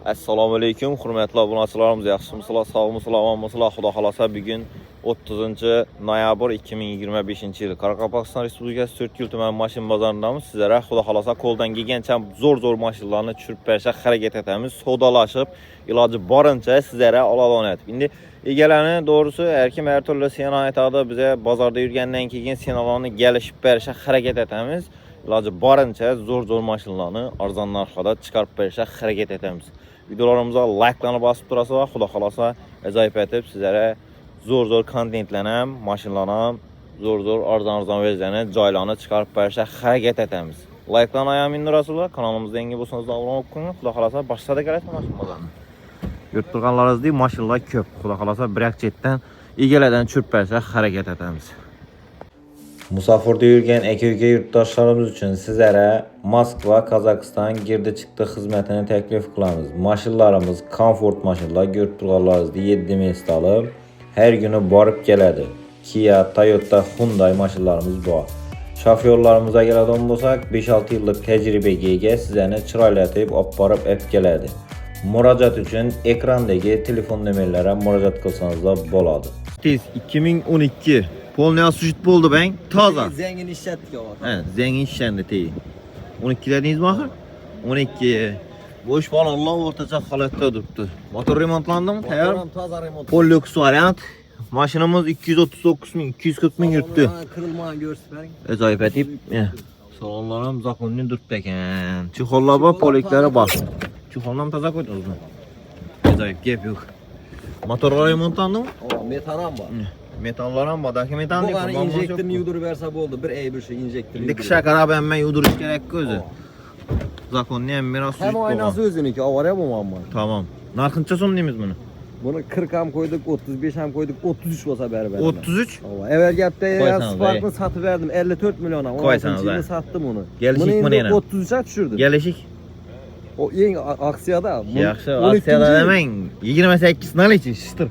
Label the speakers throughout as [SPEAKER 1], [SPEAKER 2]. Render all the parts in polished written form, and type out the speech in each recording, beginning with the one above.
[SPEAKER 1] Assalamu alaykum, hurmatli obunachilarimiz, yaxshimisizlar, sog'misizlar, omonmisizlar? Xudo xolasa bugun 30 noyabr 2025-yil Qoraqalpog'iston Respublikasi 4 tuman mashin bozorindamiz. Sizlarga xudo xolasa qo'ldan kelgancha zo'r mashinalarni tushirib berishga harakat etamiz. Savdolashib, iloji boricha sizlarga oladonat. Endi egalarni doğrusu her kim her türlü sena aytadi, bize bozorda yurgandan keyin senalarni gelishib berishga harakat etamiz. İlacı barınca zor maşınlarını arzon narxda chiqarib berishga harakat etamiz. Videolarımıza like'larni basıp turasizlar, xudo xolasa ajoyib etib sizlere zo'r kontentlarni, maşinlarni zo'r arzon vezlarni, joylarni chiqarib berishga harakat etamiz. Like'larni ayamin turasizlar, kanalımızda yangi bo'lsangiz obuna bo'lib qo'ying. Xudo xolasa boshlada kelasizlar maşin bozorni. Yurib turganlaringizdek maşinlar ko'p. Xudo xolasa bir-iki chetdan egalardan tushirib berishga harakat etamiz. Musafirda yurgan aka-uka yurtdoshlarimiz uchun sizlere Moskva, Kazakistan girdi chiqdi xizmatini taklif qilamiz. Mashinlarimiz komfort mashinlar, ko'rib turganlaringizdek 7 mestali, her günü borib keladi. Kia, Toyota, Hyundai mashinlarimiz bor. Şoförlarımıza keladigan bo'lsak, 5-6 yillik tajribaga ega, sizlarni chiroylatib olib borib keladi. Murojaat uchun ekrandagi telefon nomerlariga murojaat qilsangiz bo'ladi. 2012 Polni asujit bo'ldi bang, toza.
[SPEAKER 2] Zengin ishlatdik o.
[SPEAKER 1] Ha, zengin ishlandı tey. 12 dedingiz mi axir? 12. Boş balonlar o'rtacha holatda turibdi. Motor remontlandimi? Tayyor.
[SPEAKER 2] Toza remont.
[SPEAKER 1] Pollux variant. Mashinamiz 239 ming, 240 ming yurtdi.
[SPEAKER 2] Kırılmagan görsün bering.
[SPEAKER 1] Ajoyib etib. Salonlar ham zakonli turibdi ekan. Chexollar bor, poliklari bor. Chexolni ham toza qo'ydingizmi? Ajoyib, gap yo'q. Motorlar remontlandimi?
[SPEAKER 2] Metan ham bor.
[SPEAKER 1] Metallar ham bor, metan
[SPEAKER 2] Bu bana injektorni yudurib bersa bo'ldi. Bir bir şey injektor.
[SPEAKER 1] Endi qisha qarab ham yudurish kerak-ku o'zi. Zakonni ham meros
[SPEAKER 2] Hem aynası o'ziniki, avariya bo'lmayapti.
[SPEAKER 1] Tamam. Narxincha so'm deymiz buni?
[SPEAKER 2] Buni 40 ham qo'ydik, 35 ham qo'ydik, 33 bo'lsa berib berdim.
[SPEAKER 1] 33?
[SPEAKER 2] Evvel gapda Spark'ni satib verdim 54 milyona. 16-yilda satdim uni.
[SPEAKER 1] Gelişik mi yana?
[SPEAKER 2] 33'e düşürdüm.
[SPEAKER 1] Gelişik.
[SPEAKER 2] O eng aksiyada.
[SPEAKER 1] Yaxshi, aksiyada demang. 28 nal ichi shitir.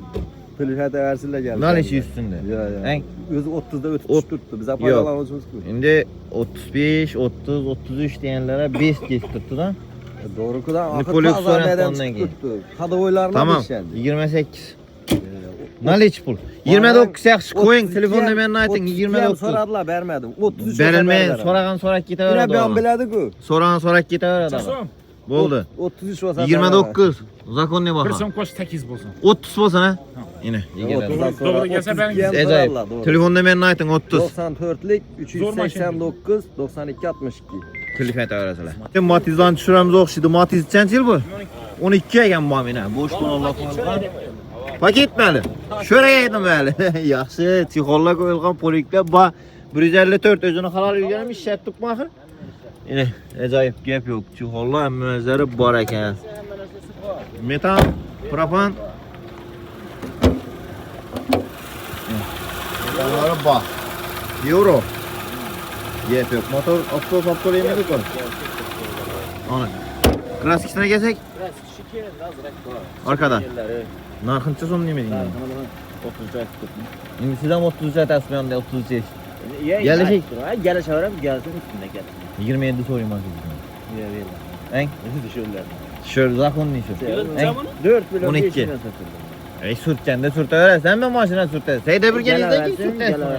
[SPEAKER 2] Plakata versiyle geldi.
[SPEAKER 1] Nal ichi üstünde.
[SPEAKER 2] Ya. Özü 30'da ötüp tuttu. Bize paydalanmışımız bu.
[SPEAKER 1] Şimdi 35, 30, 33 diyenlere 5 geçtirdi da.
[SPEAKER 2] Doğru kadar.
[SPEAKER 1] Polux variantlarından
[SPEAKER 2] tuttu. Kadıoylarına
[SPEAKER 1] tamam. 28. Nal ichi pul. 29 yaxshi qo'ying, telefon nomerini ayting. 29.
[SPEAKER 2] So'radilar, bermedim. 33.
[SPEAKER 1] Berilmay, so'ragan ketaveradi.
[SPEAKER 2] Ben biladi-ku.
[SPEAKER 1] So'ragan ketaveradi. Bo'ldi.
[SPEAKER 2] 33 bo'lsa
[SPEAKER 1] 29. Zakon ne bakar?
[SPEAKER 3] Bir so'm qo'sh 8 bo'lsin.
[SPEAKER 1] 30 bo'lsin ha? Yine.
[SPEAKER 3] To'g'ri kelsa bering.
[SPEAKER 1] Ajoyib. Telefon nomerini ayting 30.
[SPEAKER 2] 94'lik 389 92 62.
[SPEAKER 1] Telefon aytaverasizlar. Matizdan tushiramiz o'xshaydi. Matiz qancha yil bu? 12 ekan bu meni. Bo'sh qo'llar qo'yilgan. Paketmali. Sho'raydim bali. Yaxshi, texollar qo'yilgan poliklar bor. 154 o'zini halol yurganim ishlatdik mi axir? Yine ajoyib gap yo'q. Texollar hammalari bor ekan. Metan, propan. Metanları bor. Euro. Gap yo'q. Motor opto yemedik mi? Ana. Kraskisine gelsak? Arkadan. Narxıncha so'm demeding.
[SPEAKER 2] 33 aytdim.
[SPEAKER 1] Endi siz ham 33 aytasiz, men 33.
[SPEAKER 2] Gelişik. Gelişaveram, gelsin üstünde gelsin.
[SPEAKER 1] 27 so'rayman sizdan.
[SPEAKER 2] Ver.
[SPEAKER 1] Eng?
[SPEAKER 2] Düşürler.
[SPEAKER 1] Shu zakonni shu.
[SPEAKER 2] 4 milyon
[SPEAKER 1] 12. Ey sürtganda sürtaverasan, ben mashina sürtasan. Sayda bir kelingizki sürtasan.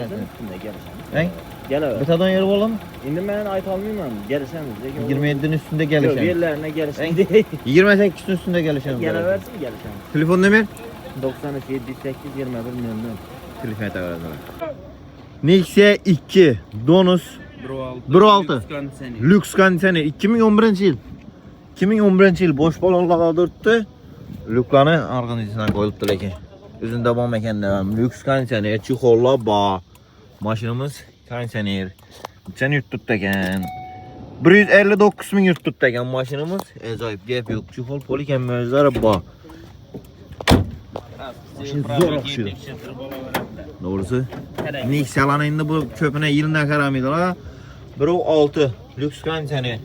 [SPEAKER 1] Eng?
[SPEAKER 2] Gelaver.
[SPEAKER 1] Bitadan yeri bo'ladimi?
[SPEAKER 2] Endi men ayta olmayman. Gelişamiz.
[SPEAKER 1] 27'nin üstünde gelişemiz.
[SPEAKER 2] Yerlerine gelişamiz.
[SPEAKER 1] 28'in üstünde gelişemiz.
[SPEAKER 2] Gelaversin gelişamiz.
[SPEAKER 1] Telefon nomer?
[SPEAKER 2] 93 78 21 milyon.
[SPEAKER 1] Telefon aytaverasizlar. Nexia 2 Donus 1.6 Lüks konditsioner 2011-yil. 2011-yil bosh balonlarga turibdi. Luklarni organizatsiyadan qo'yilibdi lekin. O'zida bo'lm ekanda lüks konditsioner, chexollar bor. Mashinamiz konditsioner. Qancha yurt turibdi ekan? 159 ming yurt turibdi ekan mashinamiz. Ajoyib gap yo'q. Chexol polik hammalari bor. Mashin zo'r o'xshaydi. Doğrusu. Nexia'larni endi bu ko'pina yildan qaramaydilar. 1.6 lüks konditsioner.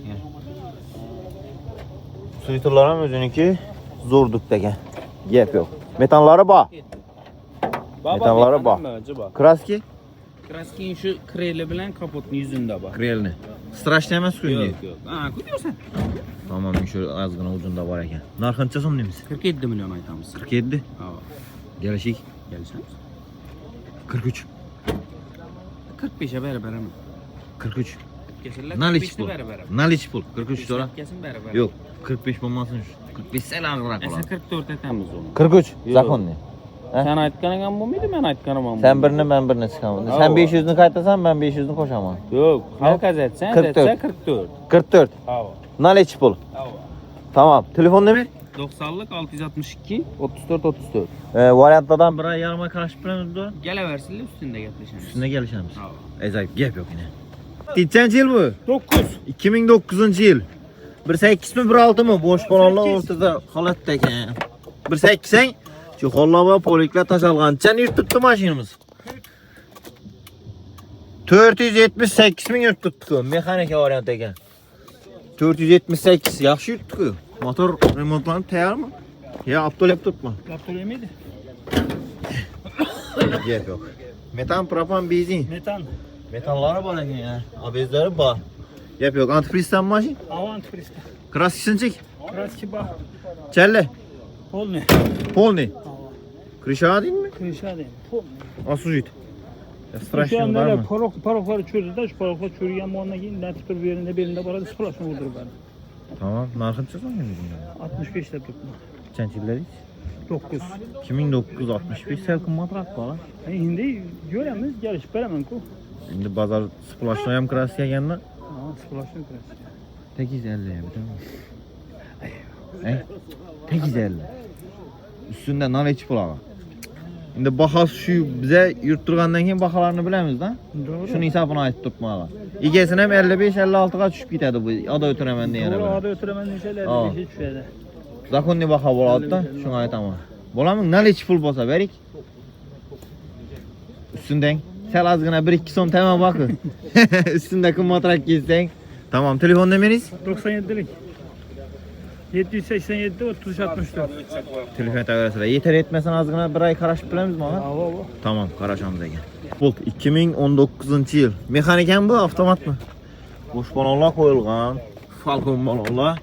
[SPEAKER 1] Suyuturlar ham o'ziniki zo'r dukda ekan. Gap yo'q. Metanlari bor. Metanlari bor. Kraski?
[SPEAKER 3] Kraski şu kreli bilan kapotning yuzunda bor.
[SPEAKER 1] Krelni. Straşlı emas ku.
[SPEAKER 3] Yok. Ha, gidiyorsan.
[SPEAKER 1] Tamam, şöyle azgına ucunda var ekan. Narxıncha so'm deymiz?
[SPEAKER 3] 47 milyon aytamiz.
[SPEAKER 1] 47.
[SPEAKER 3] Ha.
[SPEAKER 1] Gelişik.
[SPEAKER 3] Gelişemiz.
[SPEAKER 1] 43.
[SPEAKER 3] 45'e beraber mi?
[SPEAKER 1] 43.
[SPEAKER 3] Kesinlikle
[SPEAKER 1] Naliç pul.
[SPEAKER 3] beraber.
[SPEAKER 1] Naliç pul. 43 dolar.
[SPEAKER 3] Kesin beraber.
[SPEAKER 1] Yok. 45 bo'lmasin şu. 45 sel ağırrak
[SPEAKER 3] Esa
[SPEAKER 1] olar.
[SPEAKER 3] 44 etamiz onu.
[SPEAKER 1] 43.
[SPEAKER 3] Yok.
[SPEAKER 1] Zakonni.
[SPEAKER 3] Sen aytganing ham bo'lmaydi, men aytganim ham.
[SPEAKER 1] Sen birini ben birini çıkaman. Sen 500'ünü qaytasan ben 500'ünü koşaman.
[SPEAKER 3] Yo'q, halkaz etsen
[SPEAKER 1] 44.
[SPEAKER 3] etsa 44.
[SPEAKER 1] 44.
[SPEAKER 3] Ha.
[SPEAKER 1] Naliç pul.
[SPEAKER 3] Ha.
[SPEAKER 1] Tamam. Telefon ne mi?
[SPEAKER 3] 90'lık 662 34 34.
[SPEAKER 1] Variantlardan biri yarıma karışıp bilemez doğru.
[SPEAKER 3] Geleversinler üstünde yapışırız.
[SPEAKER 1] Üstünde gelişemiz.
[SPEAKER 3] Ha.
[SPEAKER 1] Acayip gap yok yine. Kaçıncı yıl bu?
[SPEAKER 3] 9.
[SPEAKER 1] 2009 yıl. 1.8 mi 1.6 mı? Boş balonlar ortada halat teken. 1.8'sen şu kollama polikler taş algan. Sen yırtıktı maşinimiz. 478 min yırtıktı. Mekanik variant teken. 478 yaxşı yırtıktı. Motor remontlanıp tayar mı? Ya aptal yap tutma.
[SPEAKER 3] Yaptır yemiydi?
[SPEAKER 1] Gap yok. Metan, propan, benzin.
[SPEAKER 3] Metan.
[SPEAKER 1] Metalları var ya. Abezleri var. Yap yok. Antifrizden maşin.
[SPEAKER 3] Avant frista.
[SPEAKER 1] Kraskisini çek.
[SPEAKER 3] Kraski bak.
[SPEAKER 1] Çelle.
[SPEAKER 3] Polni.
[SPEAKER 1] Polni. Krişa değil mi?
[SPEAKER 3] Krişa değil. Polni.
[SPEAKER 1] Asujit.
[SPEAKER 3] Şu
[SPEAKER 1] Straşlı
[SPEAKER 3] an
[SPEAKER 1] var
[SPEAKER 3] neler
[SPEAKER 1] mı?
[SPEAKER 3] parokları çözdü de şu paroklar çürüyen bu onunla giyin. Netipür bir yerinde belinde bana sıfırlaşma vurdur bana.
[SPEAKER 1] Tamam. Narkın çıksan mı?
[SPEAKER 3] 65 de tutma.
[SPEAKER 1] Çençilleri.
[SPEAKER 3] 9.
[SPEAKER 1] 2965 selkın matrak var.
[SPEAKER 3] Şimdi göremiz geliş veremem ku.
[SPEAKER 1] Şimdi bazar splaşlayam krasiye geldi.
[SPEAKER 3] Aa sıfırlaşma krasi.
[SPEAKER 1] 850 ya bir tamam. He? 850. Üstünde nar içi pulağı. Şimdi bahas şu bize yurtturgandan keyin bahalarını bilemiz da.
[SPEAKER 3] Doğru.
[SPEAKER 1] Şunu hesabına ait tutmalı. İgesine hem 55-56'ga düşüp gitedi bu. Ada ötüremen diye.
[SPEAKER 3] Doğru adı ötüremen şeyler
[SPEAKER 1] Aa.
[SPEAKER 3] hiç düşüyordu.
[SPEAKER 1] Zakonni baha boladı da şuna ait ama. Bolamın nal içi pul bolsa berik. Üstünden. Sen azgına 1-2 son tamam bakın. Üstündeki matrak giysen. Tamam, telefon numariz?
[SPEAKER 3] 97'lik. 787 33 64.
[SPEAKER 1] Telefon tavarasıyla. Yeter etmesen azgına bir ay karaşıp bilemiz mi?
[SPEAKER 3] Aa baba.
[SPEAKER 1] Tamam, karaşamız egen. Bolt 2019 yıl. Mekaniken bu, avtomat mı? Boş balonlar koyulgan. Falcon balonlar.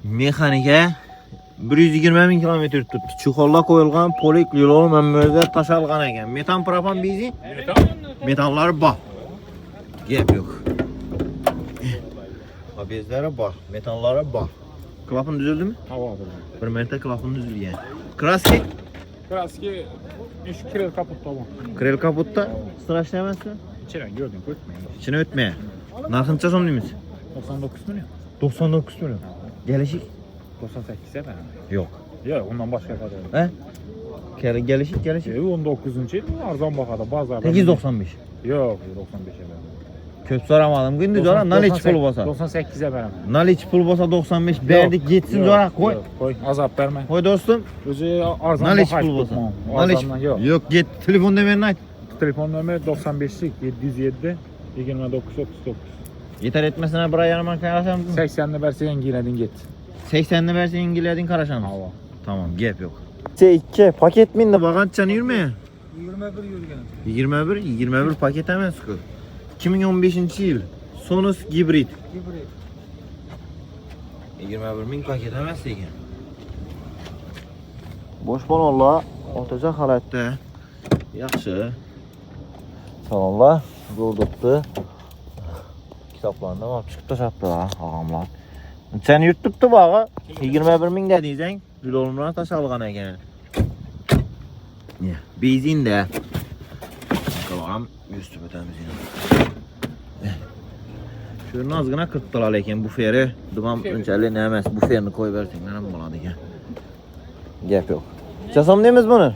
[SPEAKER 1] Mekanike 120 bin kilometre tuttu. Çukurlar koyulgan, polik, lilol, memmerler taş algan egen. Metan, propan, benzin. Metalları bak. Gap yok. Abezleri bak, metalları bak. Klapın düzüldü mü?
[SPEAKER 3] Hava.
[SPEAKER 1] Bir mertte klapın düzüldü yani. Kraski?
[SPEAKER 3] Kraski 3 kilo kaput tamam.
[SPEAKER 1] Krel kaputta. Straşlı emezsin.
[SPEAKER 3] İçeren gördün kötmeyin.
[SPEAKER 1] İçine ötmeye. Narxınça son deyimiz?
[SPEAKER 3] 99 milyon.
[SPEAKER 1] 99 milyon. Gelişik?
[SPEAKER 3] 98'e ben.
[SPEAKER 1] Yok.
[SPEAKER 3] Yok ondan başka kadar.
[SPEAKER 1] He? Gelişik.
[SPEAKER 3] 19. yıl arzon bakada bazarda.
[SPEAKER 1] 895.
[SPEAKER 3] Yok 95'e ben.
[SPEAKER 1] Kötü soramadım. Gündüz oran nal iç pul basa.
[SPEAKER 3] 98'e ben.
[SPEAKER 1] Nal iç pul basa 95 verdik gitsin oran koy.
[SPEAKER 3] Koy azap verme.
[SPEAKER 1] Koy dostum.
[SPEAKER 3] Özü arzon
[SPEAKER 1] Nal iç
[SPEAKER 3] bakar
[SPEAKER 1] pul basa.
[SPEAKER 3] tutmam.
[SPEAKER 1] Nal iç.
[SPEAKER 3] Arzondan yok.
[SPEAKER 1] Yok git telefon demerini aç.
[SPEAKER 3] Telefon numara 95'lik 707 29 39.
[SPEAKER 1] Yeter etmesine buraya yanıma karaşan mısın?
[SPEAKER 3] 80'de versen giydin git.
[SPEAKER 1] 80'de versin İngiliz'in karaşan mısın?
[SPEAKER 3] Hava.
[SPEAKER 1] Tamam gap yok. C2 paket miydi? Bakançan yürüme ya. 21 paket hemen sıkı. 2015 yıl. Sonus hibrit. 21 bin paket hemen sıkı. Boş balonla ortaca halatda. Yaxşı. Salonlar durdurdu. Kitaplarında var. Çıktı çatdı ha ağamlar. Sen yurttuktu bağı. 21 bin dediysen. Gülolumdan taş alğan egen. Benzin de. Bakalım üstü ötemiz yine. Şöyle nazgına kırttılar lekin bu feri. Dumam öncelikle ne emez. Bu ferini koy versin. Benim buladı ki. Gap yok. Çasam demiz bunu?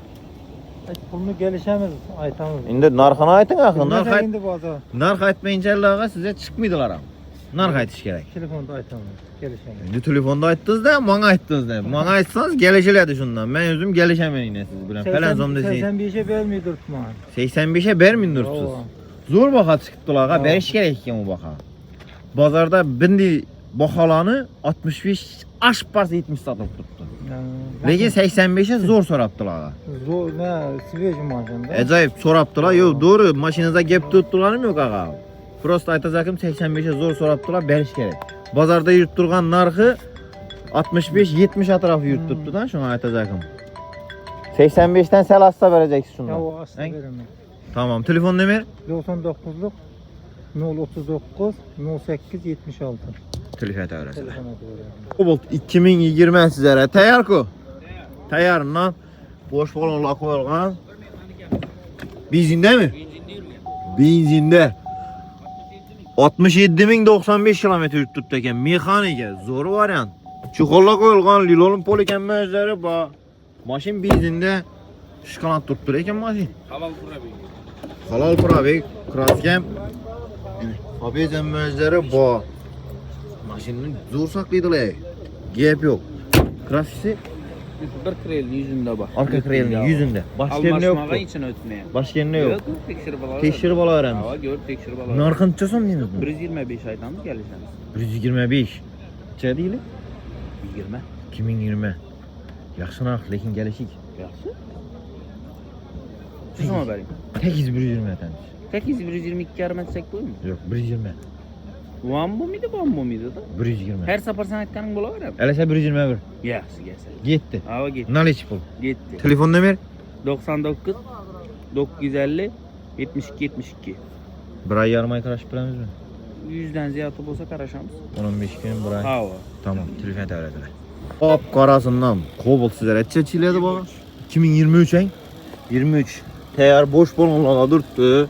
[SPEAKER 2] Pulunu gelişemiz aytamız.
[SPEAKER 1] Şimdi narxana aytın axı. Narx
[SPEAKER 2] Indi bazar.
[SPEAKER 1] narx aytmayınca ağa size çıkmıydılar am. Narx aytış gerek.
[SPEAKER 2] Telefonda aytamız. Gelişemiz.
[SPEAKER 1] Şimdi telefonda ayttınız da, bana ayttınız da. Bana aytsanız gelişilerdi şundan. Ben özüm gelişemem yine siz bilen. Falan zom deseyin.
[SPEAKER 2] 85'e vermiyor tutma.
[SPEAKER 1] 85'e vermin durtsuz. Zor baka çıktılar ağa. Beriş gerek ki bu baka. Bazarda bindi bakalanı 65 aş parça 70 satıp tuttu. Lekin 85'e zor soraptılar ağa.
[SPEAKER 2] Zor ne? Sivej maşında.
[SPEAKER 1] Acayip soraptılar. Yok doğru maşininize gap tuttular mı yok ağa? Prosta aytacağım 85'e zor soraptılar, beriş gerek. Bazarda yürüp durgan narxı 65-70 atrafı yürüp tuttu da şuna aytacağım. 85'ten sel hasta vereceksin şundan.
[SPEAKER 3] Ya o asla
[SPEAKER 1] He?
[SPEAKER 3] veremem.
[SPEAKER 1] Tamam, telefon numara?
[SPEAKER 3] 99'luk 039 08 76.
[SPEAKER 1] Telefon öğrensin.
[SPEAKER 3] Telefona doğru.
[SPEAKER 1] Cobalt 2020 sizlere tayar ku. Tayarından boş balonla koyulgan. Benzinde mi? Benzinde. 67.095 kilometre yürüttük eken mexanike zor variant. Çukurla koyulgan Lilol'un polikemmezleri ba. Maşin benzinde şıkanat tuttur eken maşin. Halal probek. Kraskem. Abi emmezleri ba. Maşinin zor saklıydılar. Gap yok. Krasisi
[SPEAKER 4] Bir krelin yüzünde bak.
[SPEAKER 1] arka krelinin yüzünde. Başka yerine yok.
[SPEAKER 4] Almaşmağa için ötmeye.
[SPEAKER 1] Başka yerine yok.
[SPEAKER 4] Tekşirip alalım.
[SPEAKER 1] Teşhir bala öğrenmiş.
[SPEAKER 4] Hava gör tekşirip alalım.
[SPEAKER 1] Narkın çözüm diyiniz mi?
[SPEAKER 4] 125 aydan mı geleceğiz?
[SPEAKER 1] 125. Çe değil?
[SPEAKER 4] 20.
[SPEAKER 1] 2020. Yaxşı narx, lekin gelişik.
[SPEAKER 4] Yaxşı. Siz mi vereyim?
[SPEAKER 1] Tek 120 etmiş.
[SPEAKER 4] Tek 122 yarım etsek bu mu?
[SPEAKER 1] Yok, 120.
[SPEAKER 4] Van bu muydu, da?
[SPEAKER 1] 120.
[SPEAKER 4] Her safar sen etkenin bula var ya.
[SPEAKER 1] Elese 121.
[SPEAKER 4] Yaxşı gelsin.
[SPEAKER 1] Gitti.
[SPEAKER 4] Hava gitti.
[SPEAKER 1] Naliç bul.
[SPEAKER 4] Gitti.
[SPEAKER 1] Telefon numara?
[SPEAKER 4] 99 950 72 72.
[SPEAKER 1] Bir ay yarım ay karışıp bilemiz mi?
[SPEAKER 4] 100'den ziyade olsa karışamız.
[SPEAKER 1] 15 gün bir ay.
[SPEAKER 4] Hava.
[SPEAKER 1] Tamam, telefon devretler. Hop karasından Cobalt sizlere çeçiledi bana. 2023 en. 23. Teyar boş balonlara durttu.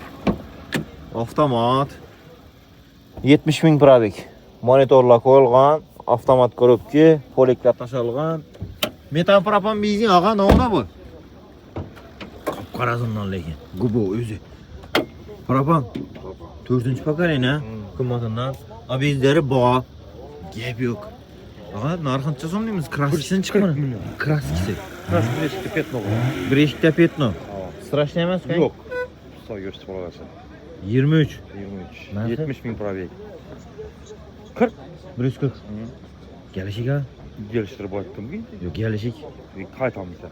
[SPEAKER 1] Avtomat. 70.000 probek. Monitorla koyulgan. Avtomat korupki. Poliklat taşalgan. Metan propan benzin ağa ne ona bu? Karasından lekin. Gubu özü. Propan. 4. pakar ne? Kımmatından. Abizleri boğa. Gep yok. Ağa narxın çözüm deyimiz. Kraskisini çıkmır. Kraskisi.
[SPEAKER 5] Birleşikte petno.
[SPEAKER 1] Birleşikte petno. Straşlı emez mi?
[SPEAKER 5] Yok. Sağ gösterip olacaksın.
[SPEAKER 1] 23.
[SPEAKER 5] 23.
[SPEAKER 1] Nerede?
[SPEAKER 5] 70.000 probek.
[SPEAKER 1] 140. Gelişik ha?
[SPEAKER 5] Geliştirip baktım ki.
[SPEAKER 1] Yok gelişik.
[SPEAKER 5] Kaytamız da.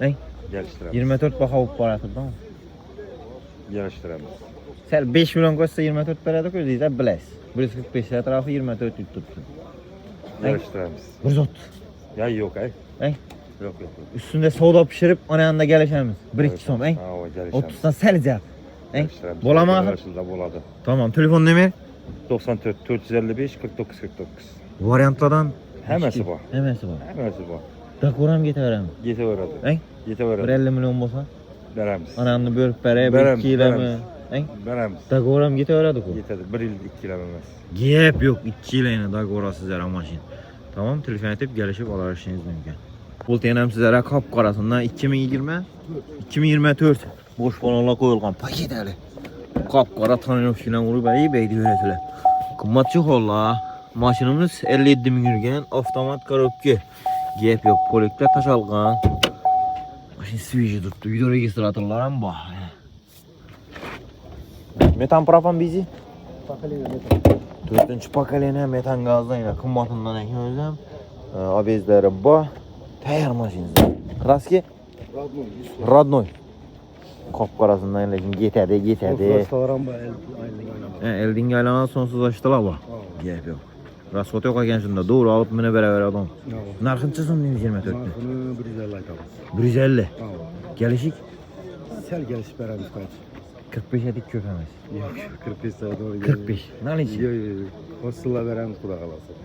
[SPEAKER 1] Ne?
[SPEAKER 5] Geliştiremiz.
[SPEAKER 1] 24 baka olup baratır da mı?
[SPEAKER 5] Geliştiremiz.
[SPEAKER 1] Sen 5 milyon koysa 24 parada koyduğuysa biles. 145 etrafı 24 tuttu.
[SPEAKER 5] Geliştiremiz.
[SPEAKER 1] 130.
[SPEAKER 5] Ya yok ay.
[SPEAKER 1] Ey?
[SPEAKER 5] Yok.
[SPEAKER 1] Üstünde soda pişirip onun yanında gelişemiz. 1-2 som ey.
[SPEAKER 5] Ha o geliştiremiz.
[SPEAKER 1] 30'dan seleceğim. Ey?
[SPEAKER 5] Geliştiremiz.
[SPEAKER 1] Bolama.
[SPEAKER 5] Arasında boladı.
[SPEAKER 1] Tamam, telefon numara?
[SPEAKER 5] 94 455 49 49.
[SPEAKER 1] Variantlardan
[SPEAKER 5] Hemesi bu.
[SPEAKER 1] Hemesi var.
[SPEAKER 5] Hemesi bu.
[SPEAKER 1] Dakoram getirelim.
[SPEAKER 5] Yete öğrendi.
[SPEAKER 1] Ey?
[SPEAKER 5] Yete
[SPEAKER 1] Bir
[SPEAKER 5] öğrendi.
[SPEAKER 1] 50 milyon olsa.
[SPEAKER 5] Beremiz.
[SPEAKER 1] Ananı bölüp bere,
[SPEAKER 5] Berem,
[SPEAKER 1] 2 ile mi?
[SPEAKER 5] berem.
[SPEAKER 1] Ey?
[SPEAKER 5] Beremiz.
[SPEAKER 1] Dakoram getirelim o.
[SPEAKER 5] Yetedi. 1 yıl ikilememez.
[SPEAKER 1] Gep yok 2 ile yine Dagora sizlere maşin. Tamam, telefon edip gelişip alırsınız mümkün. Bu tenem sizlere kap karasından 2024 boş balonla koyulgan paket eli. Kap kara tanıyor filan vurup iyi beydi öğretiler. Kımmatçı kolla. Maşinimiz 57 bin yürgen avtomat karabki. Gep yok polikler taşalgan. Maşin switch'i tuttu. Video registratörler ama bah. Metan propan bizi. Dördüncü pakalene metan gazlayla kımmatından ekin özlem. Abezleri bah. Tayar maşiniz. Kraski? Radnoy. Kapkarasından lekin getedi.
[SPEAKER 2] Restoran bu aynı.
[SPEAKER 1] Eldin gaylana sonsuz açtılar bak. Gep yok. Rasot yok eken şunda doğru alıp mine beraber adam. Narxın çözüm neymiş 24'te?
[SPEAKER 2] Bunu 150 aytalım.
[SPEAKER 1] 150. Gelişik.
[SPEAKER 2] Sel gelişip veremiz kaç.
[SPEAKER 1] 45'e dik köpemez.
[SPEAKER 2] Yok 45 saat doğru
[SPEAKER 1] 45. Ne için?
[SPEAKER 2] Yok. Hostella veremiz kulak alasın.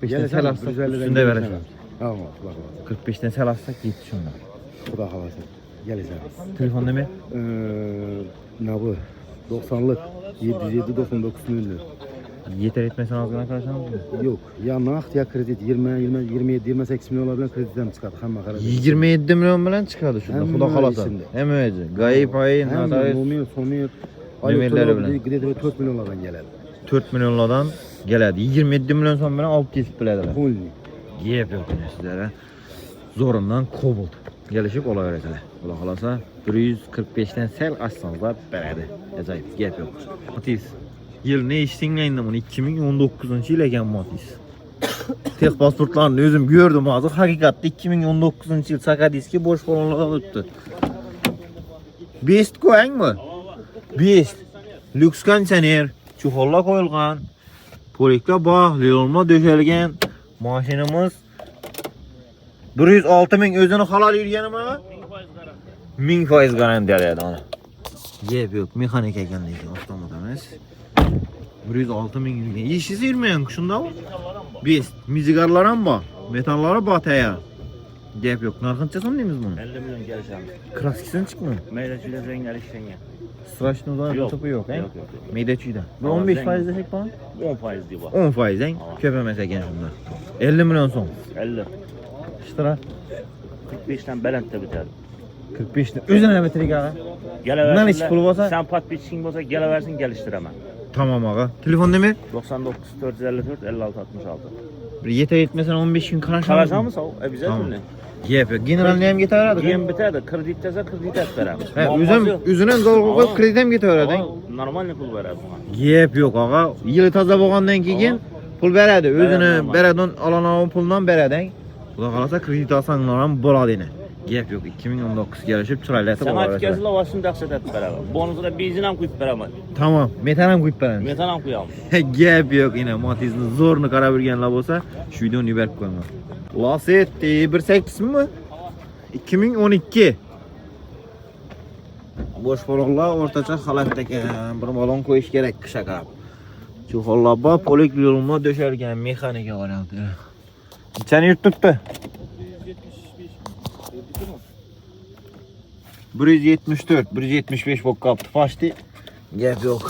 [SPEAKER 1] 45'ten sel alsak üstünde vereceğim.
[SPEAKER 2] Tamam kulak alasın.
[SPEAKER 1] 45'ten sel alsak gitti şundan.
[SPEAKER 2] Kulak alasın. Geleceğiz.
[SPEAKER 1] Telefon ne mi?
[SPEAKER 2] Ne bu? 90'lık 707 99 ünlü.
[SPEAKER 1] Yeter etmesen ağzına karşılamaz mı?
[SPEAKER 2] Yok. Ya nakit ya kredi 27 28 milyon olabilen krediden çıkardık hem makara.
[SPEAKER 1] 27 milyon bilen çıkardı şurada.
[SPEAKER 2] Hem
[SPEAKER 1] Xuda kalasa.
[SPEAKER 2] içinde.
[SPEAKER 1] Hem öyle. Gayip ayı,
[SPEAKER 2] Hem
[SPEAKER 1] nadayız.
[SPEAKER 2] nominal sonu
[SPEAKER 1] Nümerleri bilen.
[SPEAKER 2] kredi 4 milyonlardan geledi.
[SPEAKER 1] 4 milyonlardan geledi. 27 milyon son bilen alıp kesip bilediler.
[SPEAKER 2] Pulni.
[SPEAKER 1] Yiyip yok yine sizlere. Zorundan Cobalt. Gelişip ola öğretiler. Xuda kalasa 145'ten sel açsanızlar beredi. Acayip. Gep yok. Matiz. Yıl ne iştin neyinde bunu? 2019 yıl eken Matiz. Tek pasportlarını özüm gördüm azı. Hakikatte 2019 yıl Sakadiski boş balonlarda tuttu. Best koyan mı? Best. Lüks kansener. Çuholla koyulgan. Polikla bağ, lilonma döşelgen. Maşinimiz 106 min özünü halal yürüyenim ha? 1000% garantiyeli onu. Yep yok, mekanik ekenliydi otomotomuz. 106 min yürüyen. İşsiz yürümeyen kuşunda mı? Biz, müzikarlara mı? Metallara bataya. Yep yok, narkınca sonlayımız bunu.
[SPEAKER 5] 50 milyon geleceğim.
[SPEAKER 1] Kraskisini çıkma.
[SPEAKER 5] Meyleçiyle zengin işlenge.
[SPEAKER 1] Sıraçın uzanı
[SPEAKER 5] Yok,
[SPEAKER 1] topu yok, he?
[SPEAKER 5] yok.
[SPEAKER 1] Meydetçiydi. Ve
[SPEAKER 5] Ama
[SPEAKER 1] 15
[SPEAKER 5] zengin.
[SPEAKER 1] faiz desek bana?
[SPEAKER 5] 10% diye bak.
[SPEAKER 1] 10 faizden köpemese gen şunlar. 50 milyon son.
[SPEAKER 5] 50.
[SPEAKER 1] İşte
[SPEAKER 5] 45'ten Belent'te biter.
[SPEAKER 1] 45'te. Üzerine bitirik ağa.
[SPEAKER 5] Geleversin.
[SPEAKER 1] hiç pul olsa?
[SPEAKER 5] Sen pat bitsin olsa geleversin geliştiremem.
[SPEAKER 1] Tamam ağa. Telefon demir.
[SPEAKER 5] 99 454 56 66.
[SPEAKER 1] Bir yeter yetmesen 15 gün karaşan.
[SPEAKER 5] Karacan mı sağ ol? Bize
[SPEAKER 1] Tamam.
[SPEAKER 5] dinle.
[SPEAKER 1] Yep yok. General neyim getir aradık.
[SPEAKER 5] Yem biter de kredit dese kredit et verem.
[SPEAKER 1] He, üzünen zor koyup kreditem getir aradık.
[SPEAKER 5] Normal ne pul verem bana.
[SPEAKER 1] Yep yok ağa. Yılı taza boğandan keyin pul beredi. Özünü
[SPEAKER 5] normal.
[SPEAKER 1] beredon alan avun pulundan bereden. Bu da kalasa kredit alsan noran boladı yine. Yep yok. 2019 gelişip çıraylatı
[SPEAKER 5] Sen
[SPEAKER 1] boladı.
[SPEAKER 5] artık yazıla vasın dahset et verem. Bonusuna benzinen koyup verem.
[SPEAKER 1] Tamam. Metanam koyup beren.
[SPEAKER 5] Metanan koyalım.
[SPEAKER 1] Gap yok yine Matiz'in zorunu kara bilgen la bolsa şu videonu yuberk koyma. Laset 1.8 mi? 2012. Boş boloqlar ortacha holatdagi bir balon qo'yish kerak qisha qarab. Shu hollaba polik yo'lma döşelgen mexanika varianti. Qancha yurt tutdi? 174, 175 bo'lib qolibdi. Почти. Gap yo'q.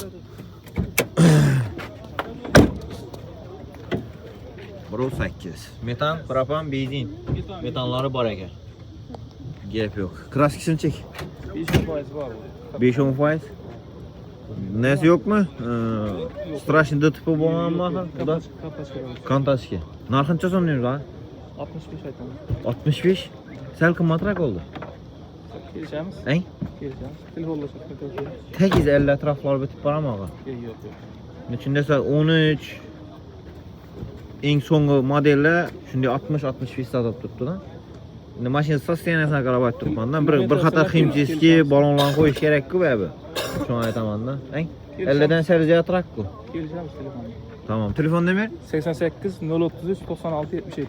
[SPEAKER 1] Bro 8. Metan, propan, benzin. Metanları var ekan. Gap yo'q. Kraskasini chek.
[SPEAKER 3] 5% var.
[SPEAKER 1] 5-10%. Nesi yok mu? Strashni tipi bo'lganmi? Xudo. Kantaski. Narxini so'mlaymiz ha?
[SPEAKER 3] 65 aytaman.
[SPEAKER 1] 65. Sal qimmatroq oldu.
[SPEAKER 3] Kelishamiz.
[SPEAKER 1] Eng?
[SPEAKER 3] Kelishamiz. Telefonlashib ko'ramiz.
[SPEAKER 1] Tegiz 50 atroflar bitib boradimi og'a?
[SPEAKER 3] Yo'q.
[SPEAKER 1] Nechun desa 13 eng so'nggi modellar shunday 60-65 sotib turibdi-da. Endi mashina sosteniyasiga qarab aytib turibman-da. Bir xatar ximchiski balonlarni qo'yish kerak-ku bu. Shuni aytaman-da. Eng 50 dan sal ziyodraq-ku.
[SPEAKER 3] Kelishamiz telefonda.
[SPEAKER 1] Tamam. Telefon nomer?
[SPEAKER 3] 88 033 96 77.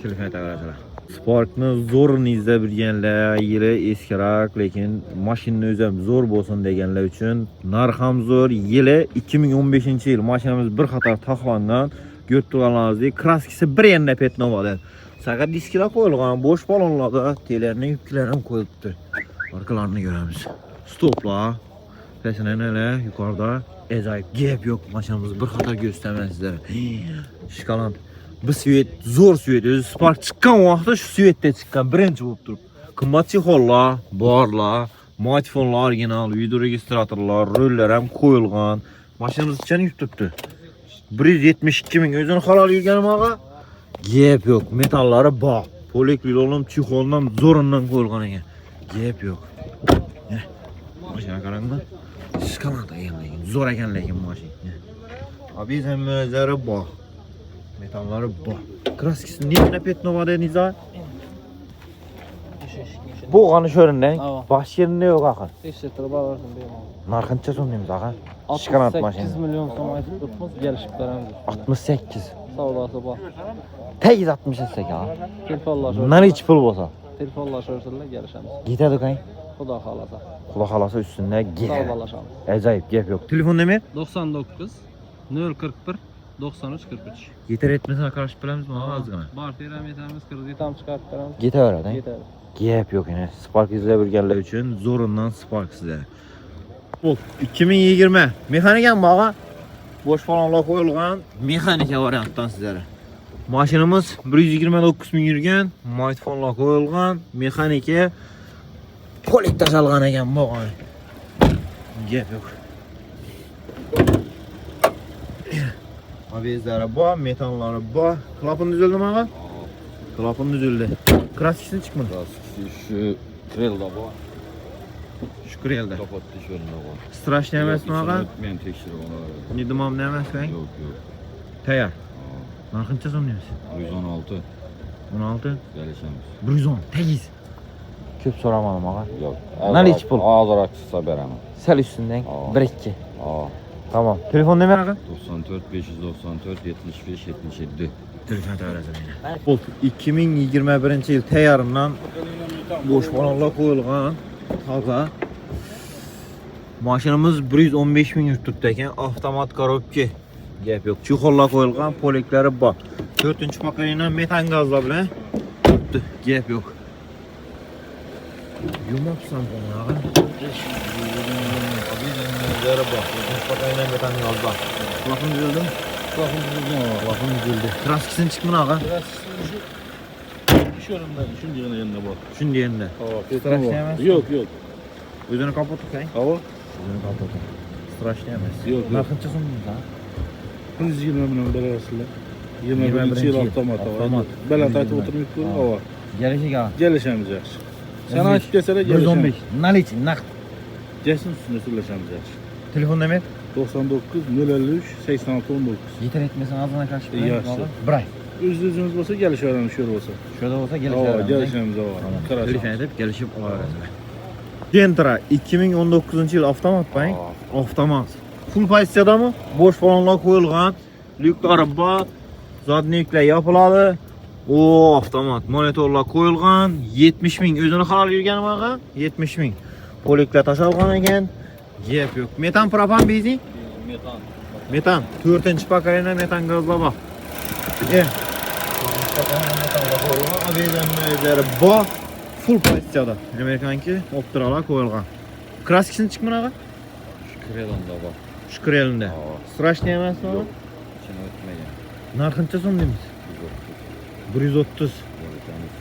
[SPEAKER 1] Telefon aytaverasizlar. Sparkni zo'rini izlab yurganlar, yili eskiroq, lekin mashinani o'zi ham zo'r bo'lsin deganlar uchun narx ham zo'r. Yili 2015-yil mashinamiz bir qator taxlangan. Götürülanlarınızda kraskisi bir yerine petnovadı. Sakat diskiler koyulgan, boş balonlarda telerine yüklerim koyuldu. Arkalarını göremiz. Stopla. Pesine nele yukarıda. Ezayip gap yok. Maşinamızı bir kadar göstermez sizlere. Şikalant. Bu süet zor süet. Özü Spark çıkan vaxtda şu süette çıkan birinci bulup durup. Kımbat çikollar, barlar, matifonlar orijinal, video registratorlar, roller hem koyulgan. Maşinamız için yük tuttu. 172 min özünü halal yürgenim ağa. Gap yok. Metalları bağ. Poliklilolum, çikolundan, zorundan koyulgan egen. Gap yok. Maşina karangda. Şıkalanta egenleyin. Zor egenleyin maşin. Abi sen mözleri bağ. Metalları bağ. Kraskisini niye petnova dediniz ha? Bu kanı şöründen. Baş yerinde yok ağa.
[SPEAKER 3] 5 litre bağlarsın diyeyim.
[SPEAKER 1] Narkınca sonlayımız ağa. Şıkalant maşini.
[SPEAKER 3] 8 milyon so'm aytib turibmiz, gelishib beramiz.
[SPEAKER 1] 68.
[SPEAKER 3] Savdosi bor.
[SPEAKER 1] Tegiz 68 ha.
[SPEAKER 3] Telefonlashib.
[SPEAKER 1] Nari hiç pul bolsa.
[SPEAKER 3] Telefonlashirsinlar, gelishamiz.
[SPEAKER 1] Gidedik hay.
[SPEAKER 3] Xudo xolasa.
[SPEAKER 1] Kula halası üstünde gider.
[SPEAKER 3] Savdolashamiz.
[SPEAKER 1] Acayip gap yok. Telefon nomer?
[SPEAKER 3] 99 041 93 43.
[SPEAKER 1] Yeter etmesine karşı bilemiz mi? Azgına.
[SPEAKER 3] Bor parametrimiz kredit ham chiqarib beramiz.
[SPEAKER 1] Gider öyle.
[SPEAKER 3] Yetadi.
[SPEAKER 1] Gap yok yine. Spark izleyebilgenler için zorundan Spark size. Bu 2020 mexanik mi ağa? Boş falanlar koyulgan mexanika varianttan sizlere. Maşinimiz 129 min yürgen, microfonlar koyulgan, mexanika polik taşalgan eken bu ağa. Gap yok. Avizlari bor, metanlari bor. Klapın düzüldü ağa? Klapın düzüldü. Kraskisini çıkmadı.
[SPEAKER 6] Şu krelda var.
[SPEAKER 1] Şükür elde.
[SPEAKER 6] Kapattı şöyle var.
[SPEAKER 1] Straş ne emasmi ağa?
[SPEAKER 6] Ben tekşir ona.
[SPEAKER 1] Nidimam ne emas ben?
[SPEAKER 6] Yok.
[SPEAKER 1] Tayyor. Narxıncha so'mlaymiz?
[SPEAKER 6] 116
[SPEAKER 1] 16.
[SPEAKER 6] gelişemiz.
[SPEAKER 1] 110. Tegiz. Köp so'ramadim ağa.
[SPEAKER 6] Yok.
[SPEAKER 1] Nali hiç pul?
[SPEAKER 6] Azırak çıksa beremem.
[SPEAKER 1] Sal üstünden
[SPEAKER 6] Aa.
[SPEAKER 1] 1-2.
[SPEAKER 6] Aa.
[SPEAKER 1] Tamam. Telefon ne merak?
[SPEAKER 6] 94 594 75 77.
[SPEAKER 1] Telefon öğrendim yine. Bu 2021 yıl teyarından boş balonlar koyulgan taza. Maşinimiz 115 bin yurtdurdu ekan, avtomat korobka. Gap yo'q. Chexollar koyulgan, poliklari bor. 4-paketini metan gazlar bilan turibdi. Gap yo'q. Yumabsan buni. Zarı bor. 4-paketini metan gazlar. Kulaqim düzeldimi? Kulaqim düzeldi. Traskisini çıkmın ağa.
[SPEAKER 3] Şurada, şunun yanında bak.
[SPEAKER 1] Şunun yerinde.
[SPEAKER 3] Straşlı
[SPEAKER 1] yemez.
[SPEAKER 3] Yok, yok.
[SPEAKER 1] Özünü kapatıp kayın.
[SPEAKER 3] Hava?
[SPEAKER 1] Özünü kapatıp. Straşlı yemez.
[SPEAKER 3] Yok, yok.
[SPEAKER 1] Narxınca sunmuyoruz ha.
[SPEAKER 3] 120 milyon dolar arasında. 21
[SPEAKER 1] 21
[SPEAKER 3] yıl
[SPEAKER 1] yıl
[SPEAKER 3] avtomat var.
[SPEAKER 1] avtomat.
[SPEAKER 3] Belat aytib oturmayıp
[SPEAKER 1] Ha.
[SPEAKER 3] hava.
[SPEAKER 1] Gelecek ağa.
[SPEAKER 3] Gelişemiz yaxshi. Sen açıp deseler
[SPEAKER 1] 115.
[SPEAKER 3] gelişemiz.
[SPEAKER 1] Nal için naqd.
[SPEAKER 3] Gelsin üstüne sürleşemiz yaxshi.
[SPEAKER 1] Telefon demek.
[SPEAKER 3] 99 053 86 19.
[SPEAKER 1] Yeter etmesin ağzına karşı.
[SPEAKER 3] Yaxşı.
[SPEAKER 1] Bırak.
[SPEAKER 3] Özünüz olsa geliş öğrenmiş olsa.
[SPEAKER 1] Şurada olsa
[SPEAKER 3] Hava,
[SPEAKER 1] gelişir.
[SPEAKER 3] gelişemiz hava.
[SPEAKER 1] Telefon
[SPEAKER 3] Karasın.
[SPEAKER 1] edip gelişip alırız. Gentra 2019 yıl avtomat bayın. Avtomat. Full pozisiyada mı? Boş balonlar koyulgan. Lüklari bor. Zadniklar yapıladı. O avtomat. Monitorlar koyulgan. 70 bin. Özünü halal yurganim ağa. 70 bin. Poliklar taşalgan ekan. Gap yo'q. Metan propan benzin? Metan. 4-paketini metan gazlar bor. Abizemizleri bor. Full pozisiyada. Amerikanki optiralar koyulgan. Kraskisini çıkmın ağa?
[SPEAKER 6] Krelonda bak.
[SPEAKER 1] Şükür elinde. Straşlı yemezsin ağa?
[SPEAKER 6] İçine ötmeyen.
[SPEAKER 1] Narxınca son demiş. 130.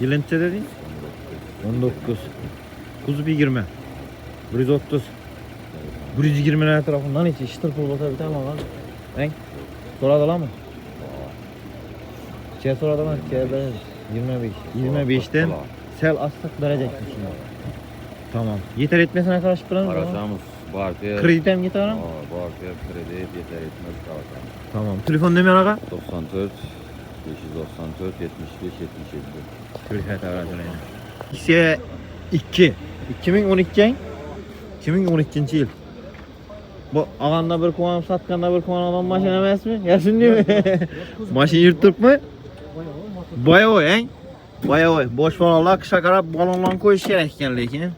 [SPEAKER 1] Yılınca dedin? 19. Kuzu bir 20. 130. 120 lira tarafından hiç iştir pul basa biter mi ağa? Hen? Soradılar mı? Çeye soradılar mı? Çeye veririz. 25. 25'ten sel astık vereceksin şimdi. Tamam. Yeter etmesine karşı plan mı?
[SPEAKER 6] Arasamız. Barkaya.
[SPEAKER 1] Kredi mi yeter ama?
[SPEAKER 6] Barkaya kredi yeter etmez karasamız.
[SPEAKER 1] Tamam. Telefon ne ağa?
[SPEAKER 6] 94 594 75 77.
[SPEAKER 1] Külfet aracılığıyla. İkisi 2. 2012. 2012 yıl. Bu ağanda bir kuvan satkanda bir kuvan adam maşin emas mı? Yaşın değil mi? Maşin yırtıp mı? Bayağı he? Bayağı. Boş balonlar kışa karab balonlan koyuş gerekken lekin.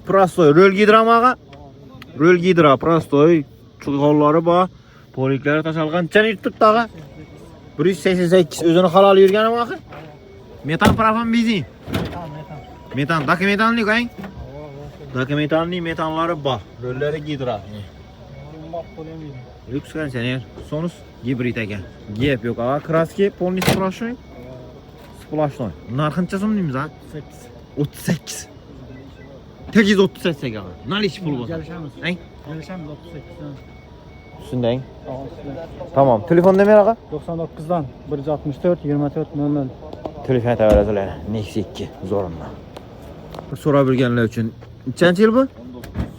[SPEAKER 1] Prostoy. Röl giydiram ağa. Röl giydira. Prostoy. Çuğolları ba. Polikleri taşalgan. Çen yırtıp dağa. 188. Özünü halal yürgenim ağa. Metan parafan bizi. Metan. Daki metanlı kayın. Daki metanlı metanları ba. Rölleri giydira. Lüks kondisioner. Sonus gibrit ekan. Gap yo'q ağa. Kraski polni splashnoy. Splashnoy. Narxıncha so'm deymiz ha? 38. 838 ağa. Nalish pul bo'lsa.
[SPEAKER 3] Gelişemiz.
[SPEAKER 1] Hein?
[SPEAKER 3] Gelişemiz 38'den.
[SPEAKER 1] Shunday. Tamam. Telefon nima ağa?
[SPEAKER 3] 99'dan 164 24 00.
[SPEAKER 1] Telefon tavarazilar. Nexi 2 zorunlu. So'rab bilganlar uchun. Nechanchi yil bu?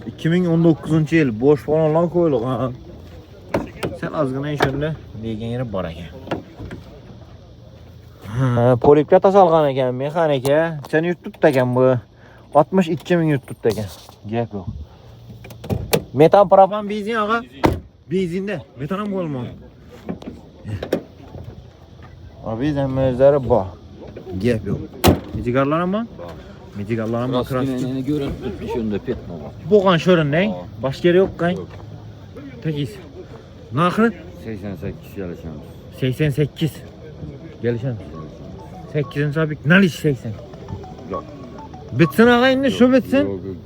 [SPEAKER 1] 2019 yil. Boş balonlar koyulgan. Sen azgına ishonda degan yeri bor ekan. Poliklar tasalgan ekan, mexanika. Sen yurtibdi ekan bu. 62 ming yurtibdi ekan. Gap yo'q. Metan propan benzin ağa? Benzinde. Metan ham bo'lmaydi. Abi zemmelleri bor. Gap yo'q. Mijigarlar ham bor? Mijigarlar ham bor.
[SPEAKER 6] Kraskine görün tutmuş önünde petma var.
[SPEAKER 1] Bo'lgan sho'rinday. Boshqa yo'q qay. Tegiz. Narxi
[SPEAKER 6] 88 çalışamız.
[SPEAKER 1] 88. Gelişen. 8'in sabit nalish 80.
[SPEAKER 6] Yok.
[SPEAKER 1] Bitsin ağa endi shu bitsin.
[SPEAKER 6] Yok, yok.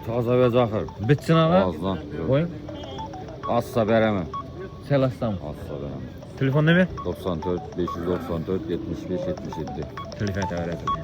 [SPEAKER 6] Taza ve zahır.
[SPEAKER 1] Bitsin ağa.
[SPEAKER 6] Ağızdan.
[SPEAKER 1] Qo'ying.
[SPEAKER 6] Azsa veremem.
[SPEAKER 1] Selastam.
[SPEAKER 6] Azsa veremem.
[SPEAKER 1] Telefon nima?
[SPEAKER 6] 94 594 75 77.
[SPEAKER 1] Telefon tavarazilar.